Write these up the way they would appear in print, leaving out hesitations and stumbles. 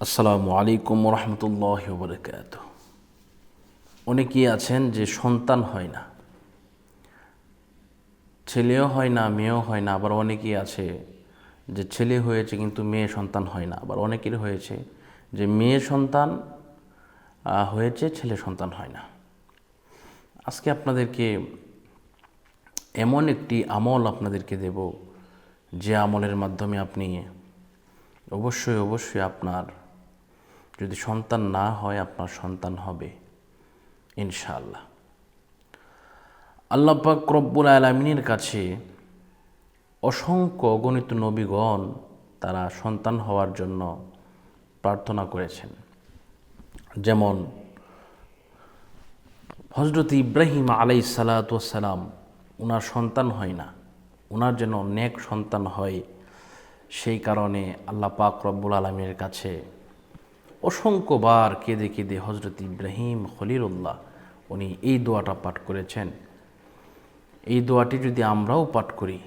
আসসালামু আলাইকুম রহমতুল্লাহ বরকাত। অনেকেই আছেন যে সন্তান হয় না, ছেলেও হয় না, মেয়েও হয় না। আবার অনেকেই আছে যে ছেলে হয়েছে কিন্তু মেয়ে সন্তান হয় না। আবার অনেকের হয়েছে যে মেয়ে সন্তান হয়েছে, ছেলে সন্তান হয় না। আজকে আপনাদেরকে এমন একটি আমল আপনাদেরকে দেব, যে আমলের মাধ্যমে আপনি অবশ্যই আপনার যদি সন্তান না হয়, আপনার সন্তান হবে ইনশাআল্লাহ। আল্লাহ পাক রব্বুল আলামিনের কাছে অসংখ্য অগণিত নবীগণ তারা সন্তান হওয়ার জন্য প্রার্থনা করেছেন। যেমন হযরত ইব্রাহিম আলাইহিস সালাতু ওয়াস সালাম, ওনার সন্তান হয় না, ওনার যেন নেক সন্তান হয়, সেই কারণে আল্লাহ পাক রব্বুল আলামিনের কাছে অসংখ্যবার কেঁদে কেঁদে হযরত ইব্রাহিম খলিলুল্লাহ উনি এই দোয়াটা পাঠ করেছেন। এই দোয়াটি যদি আমরাও পাঠ করি,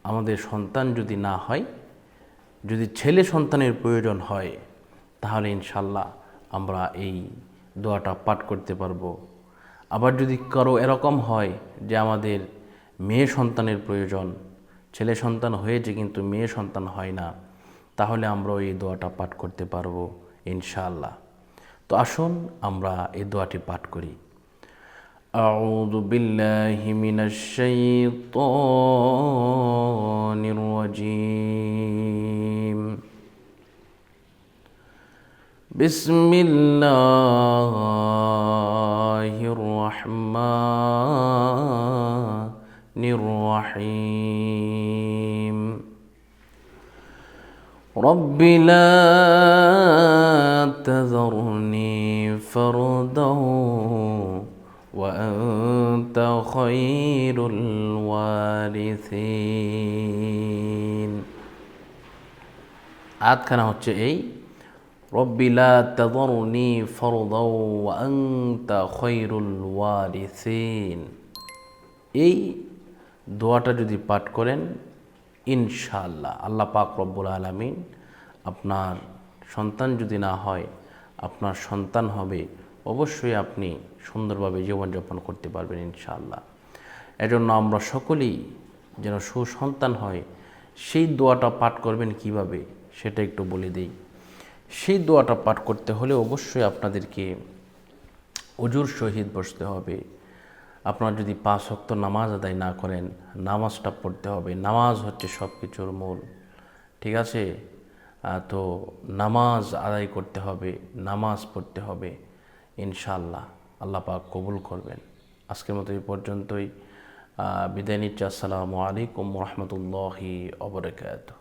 আমাদের সন্তান যদি না হয়, যদি ছেলে সন্তানের প্রয়োজন হয়, তাহলে ইনশাল্লাহ আমরা এই দোয়াটা পাঠ করতে পারবো। আবার যদি কারো এরকম হয় যে আমাদের মেয়ে সন্তানের প্রয়োজন, ছেলে সন্তান হয়েছে কিন্তু মেয়ে সন্তান হয় না, তাহলে আমরাও এই দোয়াটা পাঠ করতে পারবো ইনশাআল্লাহ। তো আসুন আমরা এই দোয়াটি পাঠ করি। أعوذ بالله من الشيطان الرجيم. بسم الله الرحمن الرحيم. رب لا تذرني فردا وأنت خير الوارثين. আয়াতখানা হচ্ছে এই, রব্বি লা তাযরনি ফারদাও ওয়া আনতা খায়রুল ওয়ারিসিন। এই দোয়াটা যদি পাঠ করেন, ইনশাআল্লাহ আল্লাহ পাক রব্বুল আলামিন আপনার সন্তান যদি না হয়, আপনার সন্তান হবে। অবশ্যই আপনি সুন্দরভাবে জীবনযাপন করতে পারবেন ইনশাআল্লাহ। এজন্য আমরা সকলেই যেন সুসন্তান হয়, সেই দোয়াটা পাঠ করবেন কিভাবে সেটা একটু বলে দিই। সেই দোয়াটা পাঠ করতে হলে অবশ্যই আপনাদেরকে অজুর সহিত বসতে হবে। আপনারা যদি 5 ওয়াক্ত নামাজ আদায় না করেন, নামাজটা পড়তে হবে। নামাজ হচ্ছে সব কিছুর মূল, ঠিক আছে? তো নামাজ আদায় করতে হবে, নামাজ পড়তে হবে ইনশাআল্লাহ। আল্লাহ পাক কবুল করবেন। আজকের মতো এই পর্যন্তই, বিদায় নিচ্ছি। আসসালামু আলাইকুম রহমতুল্লাহি ওয়া বারাকাতুহু।